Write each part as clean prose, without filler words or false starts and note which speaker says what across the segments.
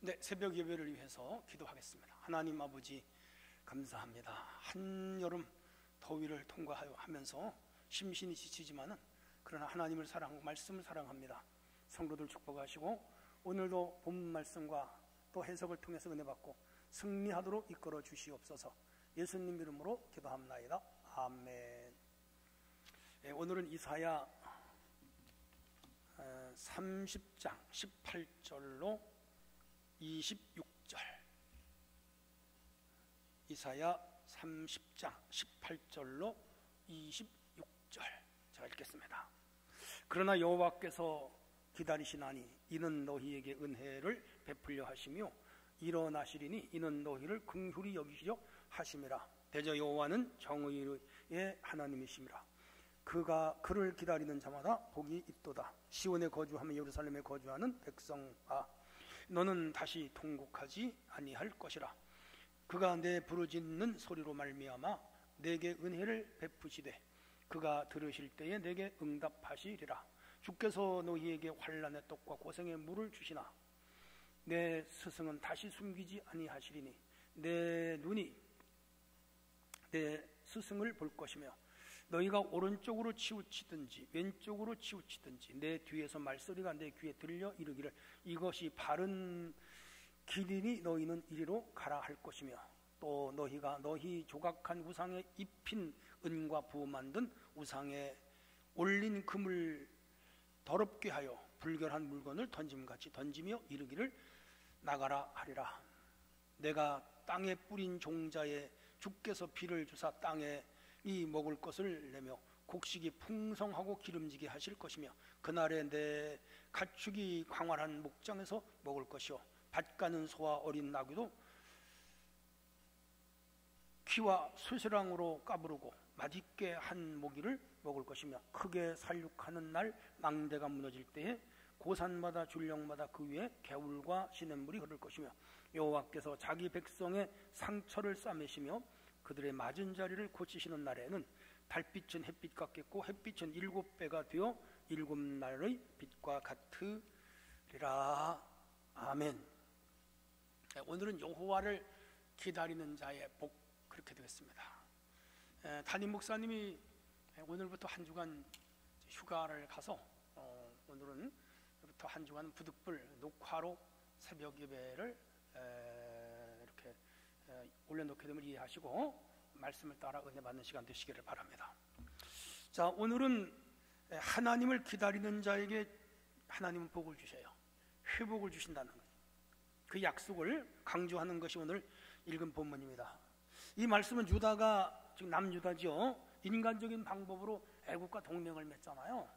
Speaker 1: 네, 새벽 예배를 위해서 기도하겠습니다. 하나님 아버지 감사합니다. 한여름 더위를 통과하면서 심신이 지치지만은 그러나 하나님을 사랑하고 말씀을 사랑합니다. 성도들 축복하시고 오늘도 본문 말씀과 또 해석을 통해서 은혜 받고 승리하도록 이끌어 주시옵소서. 예수님 이름으로 기도합나이다. 아멘. 네, 오늘은 이사야 30장 18절로 26절, 이사야 30장 18절로 26절 제가 읽겠습니다. 그러나 여호와께서 기다리시나니 이는 너희에게 은혜를 베풀려 하시며 일어나시리니 이는 너희를 긍휼히 여기시려 하심이라. 대저 여호와는 정의의 하나님이심이라. 그를 기다리는 자마다 복이 있도다. 시온에 거주하며 예루살렘에 거주하는 백성아, 너는 다시 통곡하지 아니할 것이라. 그가 내 부르짖는 소리로 말미암아 내게 은혜를 베푸시되 그가 들으실 때에 내게 응답하시리라. 주께서 너희에게 환난의 떡과 고생의 물을 주시나 내 스승은 다시 숨기지 아니하시리니 내 눈이 내 스승을 볼 것이며 너희가 오른쪽으로 치우치든지 왼쪽으로 치우치든지 내 뒤에서 말소리가 내 귀에 들려 이르기를 이것이 바른 길이니 너희는 이리로 가라 할 것이며 또 너희가 너희 조각한 우상에 입힌 은과 부어 만든 우상에 올린 금을 더럽게 하여 불결한 물건을 던짐같이 던지며 이르기를 나가라 하리라. 내가 땅에 뿌린 종자에 주께서 비를 주사 땅에 이 먹을 것을 내며 곡식이 풍성하고 기름지게 하실 것이며 그날에 내 가축이 광활한 목장에서 먹을 것이요 밭 가는 소와 어린 나귀도 키와 수시랑으로 까부르고 맛있게 한 모기를 먹을 것이며 크게 살육하는 날 망대가 무너질 때에 고산마다 줄령마다 그 위에 개울과 시냇물이 흐를 것이며 여호와께서 자기 백성의 상처를 싸매시며 그들의 맞은 자리를 고치시는 날에는 달빛은 햇빛 같겠고 햇빛은 7배가 되어 7날의 빛과 같으리라. 아멘. 오늘은 여호와를 기다리는 자의 복, 그렇게 되겠습니다. 담임 목사님이 오늘부터 한 주간 휴가를 가서 오늘은부터 한 주간 부득불 녹화로 새벽 예배를 이렇게 올려놓게 됨을 이해하시고 말씀을 따라 은혜 받는 시간 되시기를 바랍니다. 자, 오늘은 하나님을 기다리는 자에게 하나님은 복을 주셔요. 회복을 주신다는 거예요. 그 약속을 강조하는 것이 오늘 읽은 본문입니다. 이 말씀은 유다가, 즉 남유다죠, 인간적인 방법으로 애국과 동맹을 맺잖아요.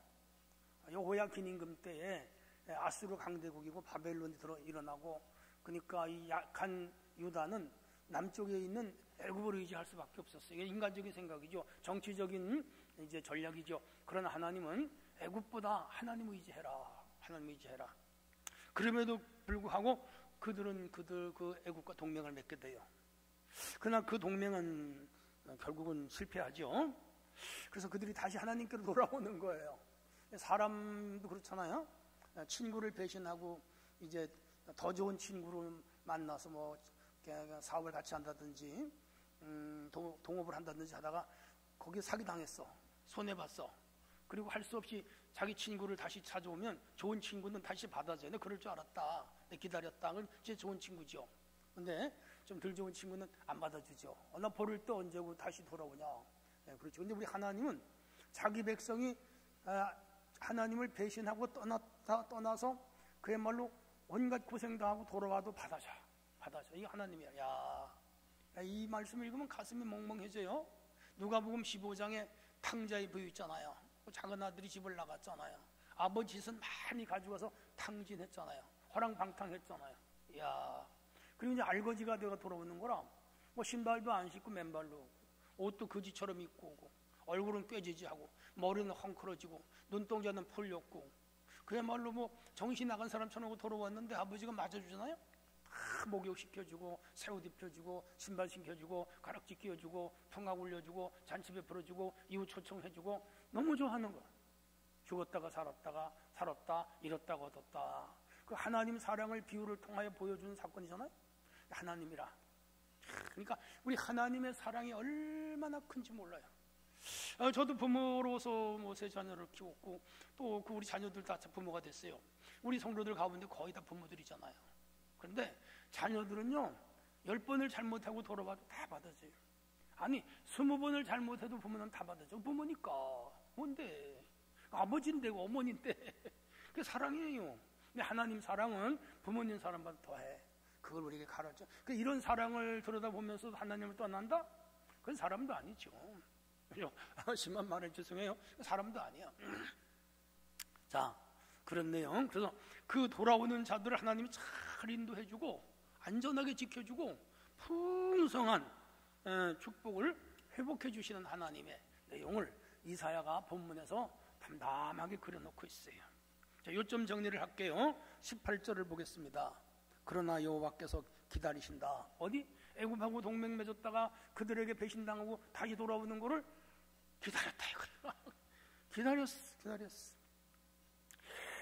Speaker 1: 여호야긴 임금 때에 아수르 강대국이고 바벨론이 일어나고, 그러니까 이 약한 유다는 남쪽에 있는 애굽을 의지할 수밖에 없었어요. 이게 인간적인 생각이죠. 정치적인 이제 전략이죠. 그러나 하나님은 애굽보다 하나님 의지해라. 하나님 의지해라. 그럼에도 불구하고 그들은 그 애굽과 동맹을 맺게 돼요. 그러나 그 동맹은 결국은 실패하죠. 그래서 그들이 다시 하나님께로 돌아오는 거예요. 사람도 그렇잖아요. 친구를 배신하고 이제 더 좋은 친구를 만나서 뭐 사업을 같이 한다든지 동업을 한다든지 하다가 거기에 사기당했어. 손해봤어. 그리고 할 수 없이 자기 친구를 다시 찾아오면 좋은 친구는 다시 받아줘야 돼. 그럴 줄 알았다. 기다렸다. 그럼 이제 좋은 친구죠. 근데 좀 덜 좋은 친구는 안 받아주죠. 나 버릴 때 언제 다시 돌아오냐. 네, 그렇죠. 근데 우리 하나님은 자기 백성이 하나님을 배신하고 떠나서 그야말로 온갖 고생도 하고 돌아와도 받아줘. 이게 하나님이야. 야, 이 말씀 읽으면 가슴이 멍멍해져요. 누가복음 15장에 탕자의 부유 있잖아요. 작은 아들이 집을 나갔잖아요. 아버지 짓은 많이 가져가서 탕진했잖아요. 화랑방탕했잖아요. 야, 그리고 이제 알거지가 되어 돌아오는 거라. 뭐 신발도 안 신고 맨발로 옷도 거지처럼 입고 오고, 얼굴은 꾀지지하고, 머리는 헝클어지고, 눈동자는 풀렸고, 그야말로 뭐 정신 나간 사람처럼 돌아왔는데 아버지가 맞아주잖아요. 다 목욕 시켜주고, 새 옷 입혀주고, 신발 신겨주고, 가락지 끼워주고, 통학 올려주고, 잔치 베풀어주고, 이웃 초청해주고, 너무 좋아하는 거야. 죽었다가 살았다, 잃었다가 얻었다. 그 하나님 사랑을 비유를 통하여 보여주는 사건이잖아요. 하나님이라. 그러니까 우리 하나님의 사랑이 얼마나 큰지 몰라요. 저도 부모로서 세 자녀를 키웠고 또 우리 자녀들 다 부모가 됐어요. 우리 성도들 가운데 거의 다 부모들이잖아요. 그런데 자녀들은요 10번을 잘못하고 돌아와도 다 받아줘요. 아니 20번을 잘못해도 부모는 다 받아줘. 부모니까 뭔데? 아버지인데 어머니인데 그게 사랑이에요. 근데 하나님 사랑은 부모님 사랑보다 더해. 그걸 우리에게 가르쳐. 이런 사랑을 들여다보면서 하나님을 떠난다? 그건 사람도 아니죠. 그죠? 심한 말을 죄송해요. 사람도 아니야. 자, 그런 내용. 그래서 그 돌아오는 자들을 하나님이 잘 인도해주고 안전하게 지켜주고 풍성한 축복을 회복해 주시는 하나님의 내용을 이사야가 본문에서 담담하게 그려놓고 있어요. 자, 요점 정리를 할게요. 18절을 보겠습니다. 그러나 여호와께서 기다리신다. 어디? 애굽하고 동맹 맺었다가 그들에게 배신당하고 다시 돌아오는 거를 기다렸다 이거야. 기다렸어.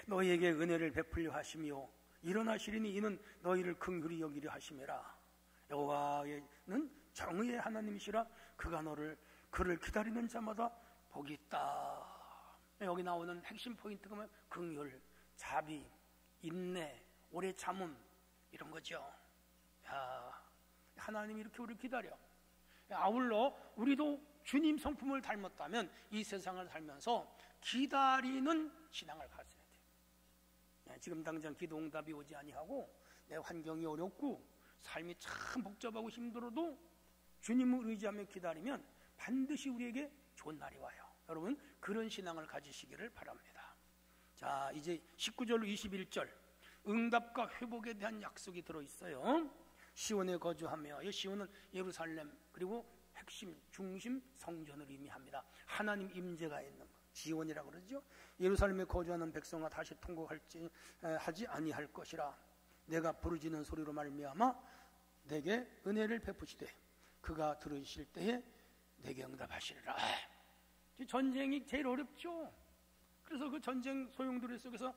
Speaker 1: 너희에게 은혜를 베풀려 하시며 일어나시리니 이는 너희를 긍휼히 여기려 하심이라. 여호와는 정의의 하나님이시라. 그가 그를 기다리는 자마다 복이 있다. 여기 나오는 핵심 포인트가 뭐예요? 긍휼, 자비, 인내, 오래 참음 이런 거죠. 야, 하나님이 이렇게 우리를 기다려. 아울러 우리도 주님 성품을 닮았다면 이 세상을 살면서 기다리는 신앙을 가져야 돼요. 지금 당장 기도 응답이 오지 아니하고 내 환경이 어렵고 삶이 참 복잡하고 힘들어도 주님을 의지하며 기다리면 반드시 우리에게 좋은 날이 와요. 여러분 그런 신앙을 가지시기를 바랍니다. 자, 이제 19절로 21절 응답과 회복에 대한 약속이 들어있어요. 시온에 거주하며, 이 시온은 예루살렘 그리고 핵심 중심 성전을 의미합니다. 하나님 임재가 있는 것, 지온이라고 그러죠. 예루살렘에 거주하는 백성아 다시 통곡하지 아니할 것이라. 내가 부르짖는 소리로 말미암아 내게 은혜를 베푸시되 그가 들으실 때에 내게 응답하시리라. 전쟁이 제일 어렵죠. 그래서 그 전쟁 소용돌이 속에서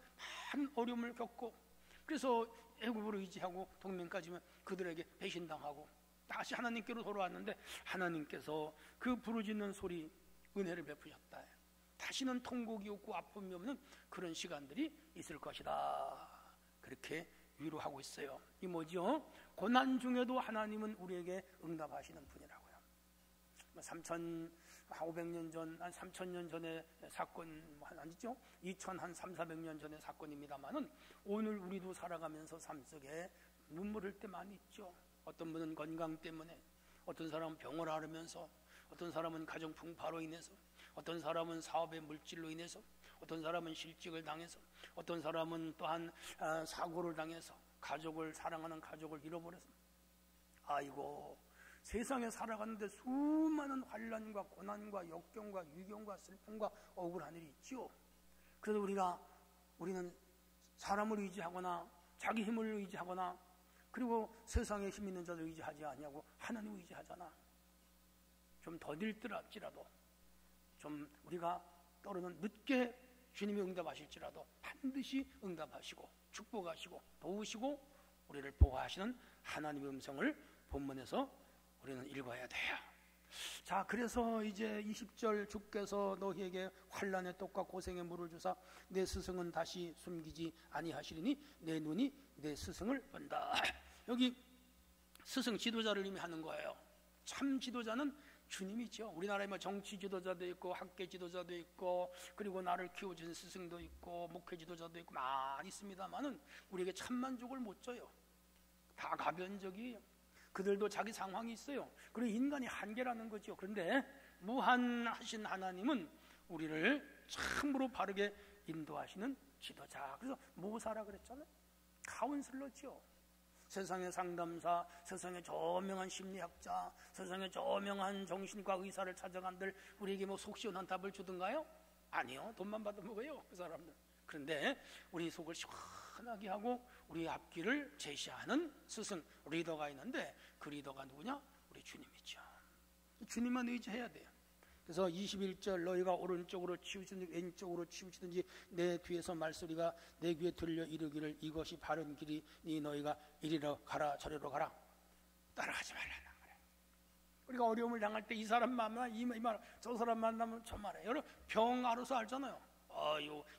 Speaker 1: 많은 어려움을 겪고, 그래서 애굽으로 의지하고 동맹까지면 그들에게 배신당하고 다시 하나님께로 돌아왔는데 하나님께서 그 부르짖는 소리 은혜를 베푸셨다. 다시는 통곡이 없고 아픔이 없는 그런 시간들이 있을 것이다. 그렇게 위로하고 있어요. 이 뭐죠? 고난 중에도 하나님은 우리에게 응답하시는 분이라고요. 3,500년 전, 한 3,000년 전의 사건 아니죠? 2,300년 전의 사건입니다만은 오늘 우리도 살아가면서 삶 속에 눈물 흘 때 많이 있죠. 어떤 분은 건강 때문에, 어떤 사람은 병을 앓으면서, 어떤 사람은 가정 풍파로 인해서, 어떤 사람은 사업의 물질로 인해서, 어떤 사람은 실직을 당해서, 어떤 사람은 또한 사고를 당해서 가족을, 사랑하는 가족을 잃어버려서, 아이고 세상에 살아가는데 수많은 환난과 고난과 역경과 유경과 슬픔과 억울한 일이 있죠. 그래서 우리는 사람을 의지하거나 자기 힘을 의지하거나 그리고 세상에 힘 있는 자들 의지하지 아니하고 하나님을 의지하잖아. 좀 더딜지라도 좀 우리가 떠오르는 늦게 주님이 응답하실지라도 반드시 응답하시고 축복하시고 도우시고 우리를 보호하시는 하나님의 음성을 본문에서 우리는 읽어야 돼요. 자, 그래서 이제 20절 주께서 너희에게 환난의 떡과 고생의 물을 주사 내 스승은 다시 숨기지 아니하시리니 내 눈이 내 스승을 본다. 여기 스승 지도자를 의미하는 거예요. 참 지도자는 주님이죠. 우리나라에 뭐 정치 지도자도 있고 학계 지도자도 있고 그리고 나를 키워준 스승도 있고 목회 지도자도 있고 많이 있습니다만은 우리에게 참 만족을 못 줘요. 다 가변적이에요. 그들도 자기 상황이 있어요. 그리고 인간이 한계라는 거죠. 그런데 무한하신 하나님은 우리를 참으로 바르게 인도하시는 지도자. 그래서 모사라 그랬잖아요. 카운슬러죠. 세상의 상담사, 세상의 저명한 심리학자, 세상의 저명한 정신과 의사를 찾아간들 우리에게 뭐 속 시원한 답을 주던가요? 아니요. 돈만 받아 먹어요. 그 사람들. 그런데 우리 속을 시원하게 하고 우리의 앞길을 제시하는 스승, 리더가 있는데 그 리더가 누구냐? 우리 주님이죠. 주님만 의지해야 돼요. 그래서 21절 너희가 오른쪽으로 치우치든지 왼쪽으로 치우치든지 내 뒤에서 말소리가 내 귀에 들려 이르기를 이것이 바른 길이니 너희가 이리로 가라 저리로 가라 따라가지 말라는 거예요. 우리가 어려움을 당할 때 이 사람 만나 이 말 저 사람 만나면 저 말해. 여러분 병 알아서 알잖아요.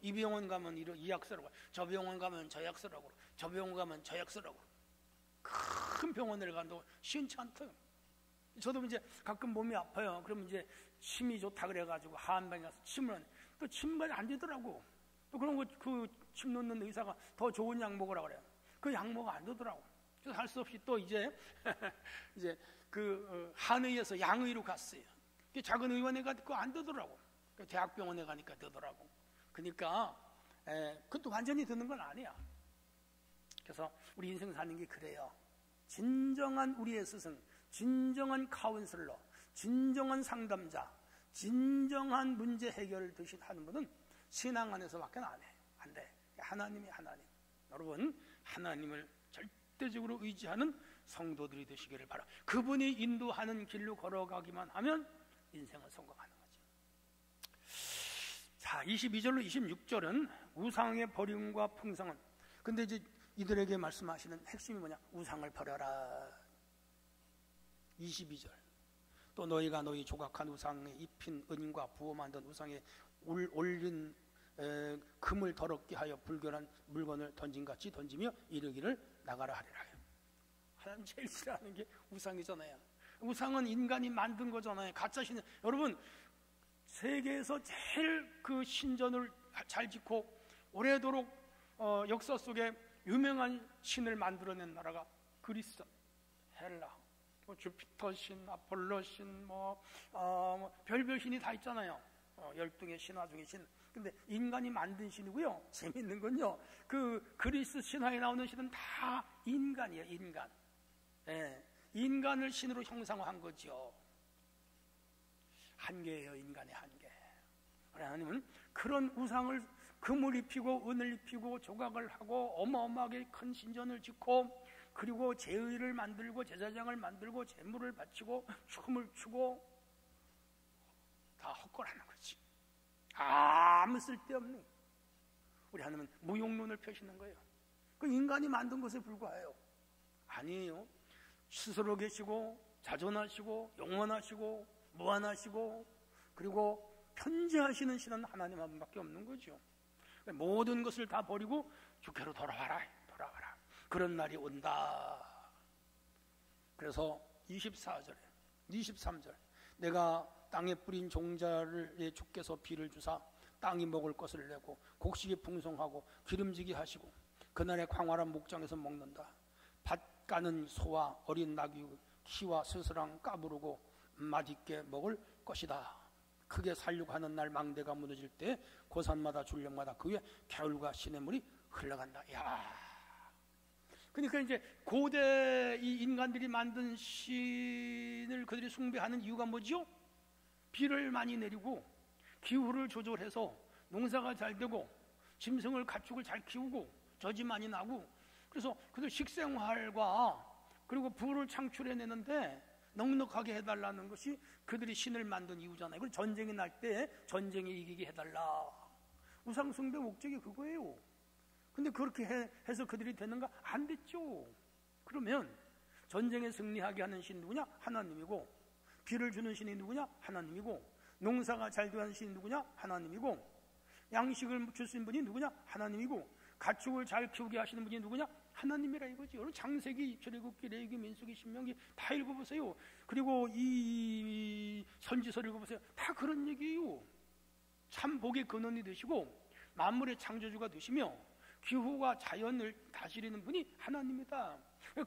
Speaker 1: 이 병원 가면 이 약 쓰라고, 저 병원 가면 저 약 쓰라고, 저 병원 가면 저 약 쓰라고. 큰 병원을 가도 시원치 않대요. 저도 이제 가끔 몸이 아파요. 그러면 이제 침이 좋다 그래가지고 한방에 가서 침을 또 침만이 안 되더라고. 또 그런 거 그 침 놓는 의사가 더 좋은 약 먹으라 그래요. 그 약 먹어 안 되더라고. 그래서 할 수 없이 또 이제 이제 그 한의에서 양의로 갔어요. 작은 의원에 가니까 안 되더라고. 대학병원에 가니까 되더라고. 그러니까 그것도 완전히 되는 건 아니야. 그래서 우리 인생 사는 게 그래요. 진정한 우리의 스승, 진정한 카운슬러, 진정한 상담자, 진정한 문제 해결을 대신 하는 분은 신앙 안에서밖에 안 해. 안 돼. 하나님이 하나님. 여러분 하나님을 절대적으로 의지하는 성도들이 되시기를 바라. 그분이 인도하는 길로 걸어가기만 하면 인생은 성공하는 거죠. 자, 22절로 26절은 우상의 버림과 풍성은. 근데 이제 이들에게 말씀하시는 핵심이 뭐냐? 우상을 버려라. 22절. 또 너희가 너희 조각한 우상에 입힌 은과 부어 만든 우상에 올린 금을 더럽게 하여 불결한 물건을 던진같이 던지며 이르기를 나가라 하리라. 하나님 제일 싫어하는 게 우상이잖아요. 우상은 인간이 만든 거잖아요. 가짜 신. 여러분 세계에서 제일 그 신전을 잘 짓고 오래도록 역사 속에 유명한 신을 만들어낸 나라가 그리스, 헬라, 주피터 신, 아폴로 신, 별별 신이 다 있잖아요. 12개 신화 중에 신. 근데 인간이 만든 신이고요. 재밌는 건요. 그 그리스 신화에 나오는 신은 다 인간이에요. 인간. 인간을 신으로 형상화한 거죠. 한계예요. 인간의 한계. 하나님은 그런 우상을 금을 입히고 은을 입히고 조각을 하고 어마어마하게 큰 신전을 짓고 그리고 제의를 만들고 제사장을 만들고 제물을 바치고 춤을 추고 다 헛걸하는 거지. 아무 쓸데없는. 우리 하나님은 무용론을 펴시는 거예요. 그 인간이 만든 것에 불과해요. 아니에요. 스스로 계시고 자존하시고 영원하시고 무한하시고 그리고 편재하시는 신은 하나님 한 분밖에 없는 거죠. 모든 것을 다 버리고 주께로 돌아와라. 그런 날이 온다. 그래서 24절에 23절 내가 땅에 뿌린 종자를 주께서 비를 주사 땅이 먹을 것을 내고 곡식이 풍성하고 기름지게 하시고 그날의 광활한 목장에서 먹는다. 밭 가는 소와 어린 나귀 키와 스스랑 까부르고 맛있게 먹을 것이다. 크게 살육하는 날 망대가 무너질 때 고산마다 줄령마다 그 위에 겨울과 시냇물이 흘러간다. 야, 그러니까 이제 고대 이 인간들이 만든 신을 그들이 숭배하는 이유가 뭐죠? 비를 많이 내리고 기후를 조절해서 농사가 잘 되고 짐승을 가축을 잘 키우고 젖이 많이 나고 그래서 그들 식생활과 그리고 부를 창출해내는데 넉넉하게 해달라는 것이 그들이 신을 만든 이유잖아요. 그리고 전쟁이 날 때 전쟁에 이기게 해달라. 우상 숭배 목적이 그거예요. 근데 그렇게 해서 그들이 되는가? 안 됐죠. 그러면 전쟁에 승리하게 하는 신이 누구냐? 하나님이고 비를 주는 신이 누구냐? 하나님이고 농사가 잘 되는 신이 누구냐? 하나님이고 양식을 주신 분이 누구냐? 하나님이고 가축을 잘 키우게 하시는 분이 누구냐? 하나님이라 이거지. 여러분 창세기, 출애굽기, 레위기, 민수기, 신명기 다 읽어보세요. 그리고 이 선지서를 읽어보세요. 다 그런 얘기예요. 참 복의 근원이 되시고 만물의 창조주가 되시며 기후와 자연을 다스리는 분이 하나님이다.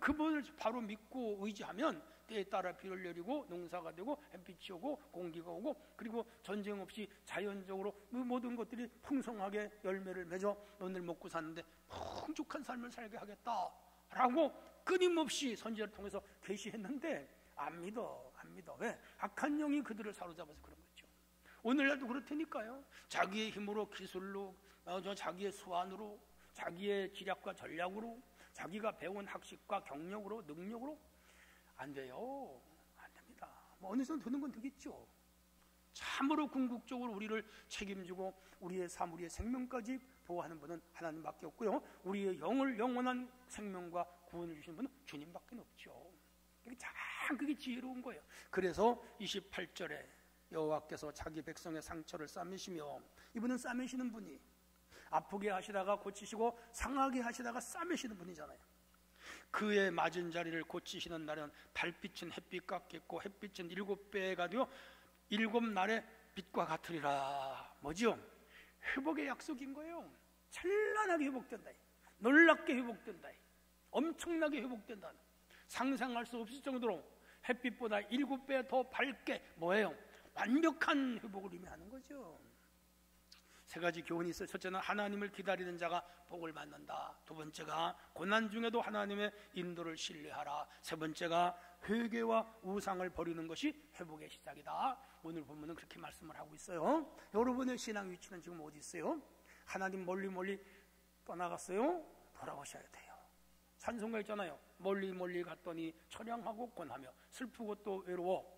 Speaker 1: 그분을 바로 믿고 의지하면 때에 따라 비를 내리고 농사가 되고 햇빛이 오고 공기가 오고 그리고 전쟁 없이 자연적으로 그 모든 것들이 풍성하게 열매를 맺어 너희들 먹고 사는데 풍족한 삶을 살게 하겠다라고 끊임없이 선지자를 통해서 계시했는데 안 믿어. 왜? 악한 영이 그들을 사로잡아서 그런 거죠. 오늘날도 그렇다니까요. 자기의 힘으로 기술로 자기의 수완으로 자기의 지략과 전략으로 자기가 배운 학식과 경력으로 능력으로 안 돼요. 안 됩니다. 어느 정도 되는 건 되겠죠. 참으로 궁극적으로 우리를 책임지고 우리의 삶, 우리의 생명까지 보호하는 분은 하나님밖에 없고요, 우리의 영원한 생명과 구원을 주시는 분은 주님밖에 없죠. 그게 지혜로운 거예요. 그래서 28절에 여호와께서 자기 백성의 상처를 싸매시며, 이분은 싸매시는 분이 아프게 하시다가 고치시고 상하게 하시다가 싸매시는 분이잖아요. 그의 맞은 자리를 고치시는 날은 달빛은 햇빛 같겠고 햇빛은 7배가 되어 7날의 빛과 같으리라. 뭐죠? 회복의 약속인 거예요. 찬란하게 회복된다, 놀랍게 회복된다, 엄청나게 회복된다. 상상할 수 없을 정도로 햇빛보다 7배 더 밝게 뭐예요? 완벽한 회복을 의미하는 거죠. 세 가지 교훈이 있어요. 첫째는 하나님을 기다리는 자가 복을 받는다. 두 번째가 고난 중에도 하나님의 인도를 신뢰하라. 세 번째가 회개와 우상을 버리는 것이 회복의 시작이다. 오늘 본문은 그렇게 말씀을 하고 있어요. 여러분의 신앙 위치는 지금 어디 있어요? 하나님 멀리 떠나갔어요? 돌아오셔야 돼요. 찬송가 있잖아요. 멀리 갔더니 처량하고 권하며 슬프고 또 외로워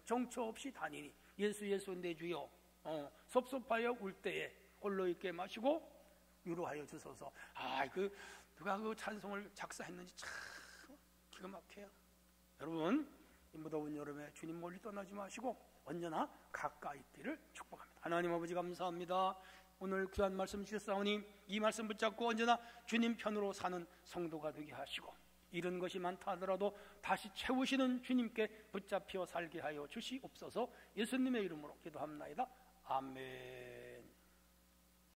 Speaker 1: 정처 없이 다니니 예수 내 주여 섭섭하여 울 때에 홀로 있게 마시고 위로하여 주소서. 누가 그 찬송을 작사했는지 참 기가 막혀요. 여러분, 이 무더운 여름에 주님 멀리 떠나지 마시고 언제나 가까이 있기를 축복합니다. 하나님 아버지 감사합니다. 오늘 귀한 말씀 주셨사오니 이 말씀 붙잡고 언제나 주님 편으로 사는 성도가 되게 하시고, 잃은 것이 많다 하더라도 다시 채우시는 주님께 붙잡혀 살게 하여 주시옵소서. 예수님의 이름으로 기도합나이다. 아멘.